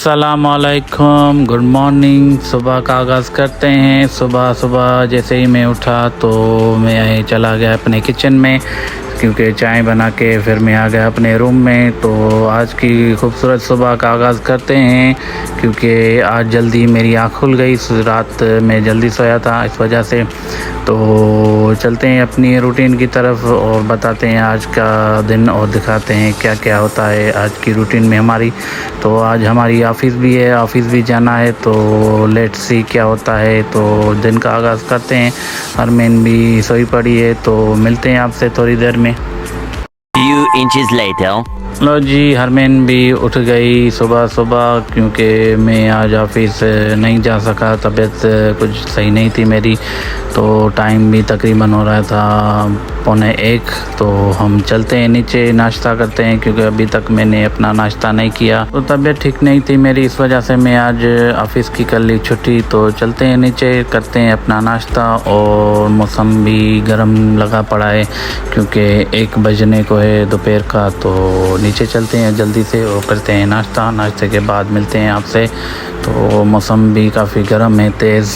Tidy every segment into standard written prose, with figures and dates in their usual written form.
अस्सलामुअलैकुम, good morning. सुबह का आगाज़ करते हैं। सुबह सुबह जैसे ही मैं उठा तो मैं चला गया अपने किचन में, क्योंकि चाय बना के फिर मैं आ गया अपने रूम में। तो आज की खूबसूरत सुबह का आगाज़ करते हैं, क्योंकि आज जल्दी मेरी आँख खुल गई। रात में जल्दी सोया था, इस वजह से। तो चलते हैं अपनी रूटीन की तरफ और बताते हैं आज का दिन और दिखाते हैं क्या क्या होता है आज की रूटीन में हमारी। तो आज हमारी ऑफ़िस भी है, ऑफ़िस भी जाना है, तो लेट्स सी क्या होता है। तो दिन का आगाज़ करते हैं। हरमैन भी सोई पड़ी है, तो मिलते हैं आपसे थोड़ी देर में। Few inches later. लो जी, हरमैन भी उठ गई सुबह सुबह, क्योंकि मैं आज ऑफिस नहीं जा सका। तबीयत कुछ सही नहीं थी मेरी, तो टाइम भी तकरीबन हो रहा था 1:45। तो हम चलते हैं नीचे, नाश्ता करते हैं, क्योंकि अभी तक मैंने अपना नाश्ता नहीं किया। तो तबीयत ठीक नहीं थी मेरी, इस वजह से मैं आज ऑफिस की कर ली छुट्टी। तो चलते हैं नीचे, करते हैं अपना नाश्ता। और मौसम भी गर्म लगा पड़ा है, क्योंकि 1 बजने को है दोपहर का। तो नीचे चलते हैं जल्दी से और करते हैं नाश्ता। नाश्ते के बाद मिलते हैं आपसे। तो मौसम भी काफ़ी गर्म है, तेज़।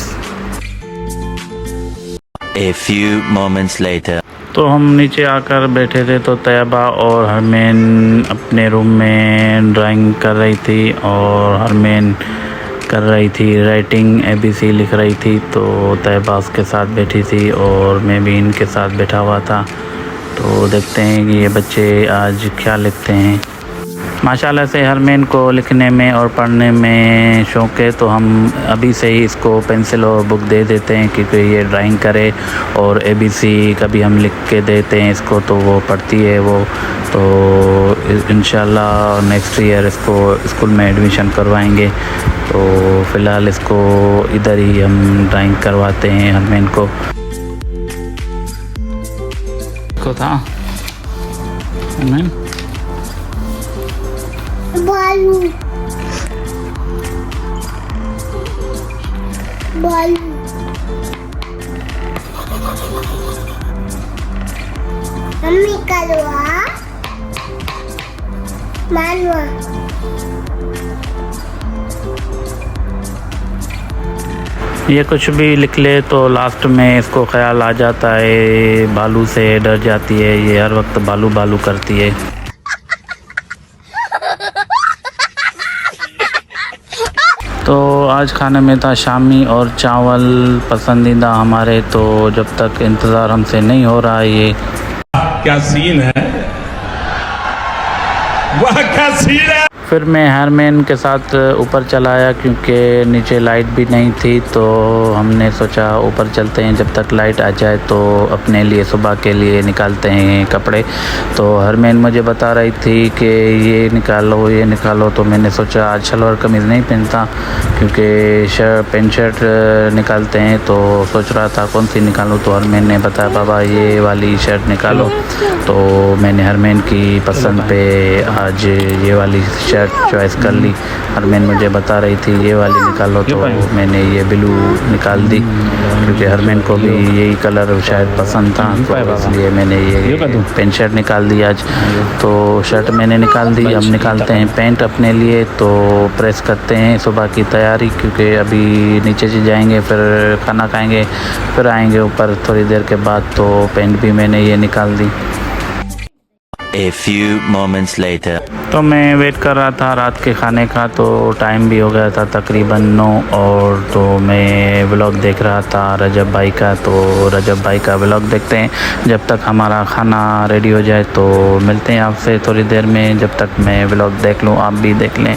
A few moments later. तो हम नीचे आकर बैठे थे, तो तैयबा और हरमैन अपने रूम में ड्राइंग कर रही थी, और हरमैन कर रही थी राइटिंग, ABC लिख रही थी। तो तैयबा उसके साथ बैठी थी और मैं भी इनके साथ बैठा हुआ था। तो देखते हैं कि ये बच्चे आज क्या लिखते हैं। माशाल्लाह से हरमैन को लिखने में और पढ़ने में शौक़ है, तो हम अभी से ही इसको पेंसिल और बुक दे देते हैं, क्योंकि ये ड्राइंग करे। और ABC कभी हम लिख के देते हैं इसको, तो वो पढ़ती है वो। तो इंशाल्लाह नेक्स्ट ईयर इसको स्कूल में एडमिशन करवाएंगे। तो फ़िलहाल इसको इधर ही हम ड्राइंग करवाते हैं हरमैन को। था हरमैन बालू बालू मम्मी करवा मानवा। ये कुछ भी लिख ले तो लास्ट में इसको ख्याल आ जाता है, बालू से डर जाती है। ये हर वक्त बालू बालू करती है। तो आज खाने में था शामी और चावल, पसंदीदा हमारे। तो जब तक इंतज़ार हमसे नहीं हो रहा है, ये क्या सीन है, वह क्या सीन है। फिर मैं हरमैन के साथ ऊपर चला आया क्योंकि नीचे लाइट भी नहीं थी, तो हमने सोचा ऊपर चलते हैं, जब तक लाइट आ जाए तो अपने लिए सुबह के लिए निकालते हैं कपड़े। तो हरमैन मुझे बता रही थी कि ये निकालो, तो मैंने सोचा आज शलवार कमीज़ नहीं पहनता क्योंकि पैंट शर्ट निकालते हैं, तो सोच रहा था कौन सी निकालूं। तो हरमैन ने बताया बाबा ये वाली शर्ट निकालो, तो मैंने हरमैन की पसंद पे आज ये वाली शर्ट चॉइस कर ली। हरमैन मुझे बता रही थी ये वाली निकालो, तो मैंने ये ब्लू निकाल दी क्योंकि हरमैन को भी यही कलर शायद पसंद था, तो इसलिए मैंने ये पैंट शर्ट निकाल दी आज। तो शर्ट मैंने निकाल दी, अब निकालते हैं पैंट अपने लिए। तो प्रेस करते हैं सुबह की तैयारी क्योंकि अभी नीचे से जाएंगे, फिर खाना खाएंगे, फिर आएंगे ऊपर थोड़ी देर के बाद। तो पैंट भी मैंने ये निकाल दी। A few moments later. तो मैं वेट कर रहा था रात के खाने का, तो टाइम भी हो गया था तकरीबन 9, और तो मैं व्लॉग देख रहा था रजब भाई का। तो रजब भाई का व्लॉग देखते हैं, जब तक हमारा खाना रेडी हो जाए तो मिलते हैं आपसे थोड़ी देर में। जब तक मैं व्लॉग देख लूँ आप भी देख लें।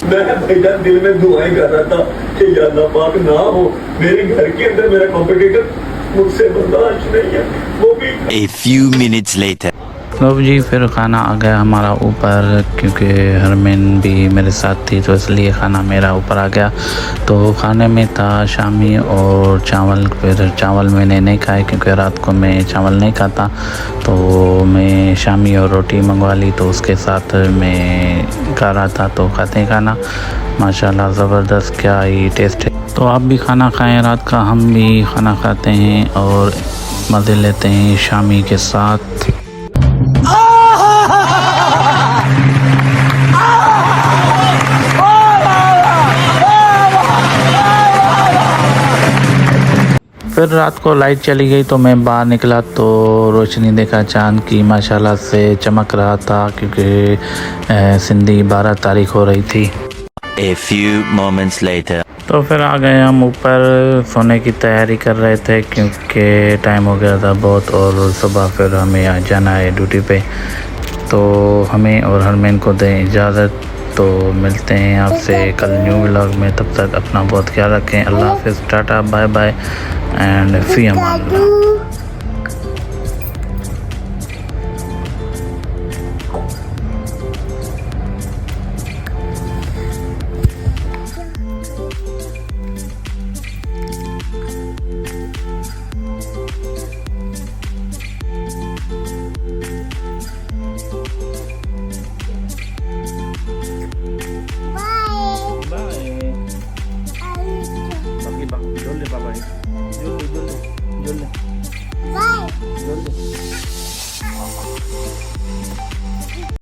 मैं भैया दिल में दुआएं कर रहा था कि या अल्लाह पाक ना हो मेरे घर के अंदर मेरा कॉम्पिटिटर मुझसे बर्दाश्त नहीं है, वो भी। A few minutes later. तो जी फिर खाना आ गया हमारा ऊपर क्योंकि हरमैन भी मेरे साथ थी, तो इसलिए खाना मेरा ऊपर आ गया। तो खाने में था शामी और चावल। फिर चावल मैंने नहीं खाए क्योंकि रात को मैं चावल नहीं खाता, तो मैं शामी और रोटी मंगवा ली। तो उसके साथ मैं खा रहा था, तो खाते खाना माशाल्लाह ज़बरदस्त, क्या ही टेस्ट है। तो आप भी खाना खाएं, रात का हम भी खाना खाते हैं और मज़े लेते हैं शामी के साथ। फिर रात को लाइट चली गई, तो मैं बाहर निकला तो रोशनी देखा चांद की माशाल्लाह से चमक रहा था क्योंकि सिंधी 12 तारीख हो रही थी। A few moments later. तो फिर आ गए हम ऊपर, सोने की तैयारी कर रहे थे क्योंकि टाइम हो गया था बहुत, और सुबह फिर हमें आ जाना है ड्यूटी पे। तो हमें और हरमैन को दें इजाज़त, तो मिलते हैं आपसे कल न्यू व्लॉग में। तब तक अपना बहुत ख्याल रखें। अल्लाह हाफ़िज़, टाटा, बाय बाय एंड फ़ी अमान अल्लाह। Bye.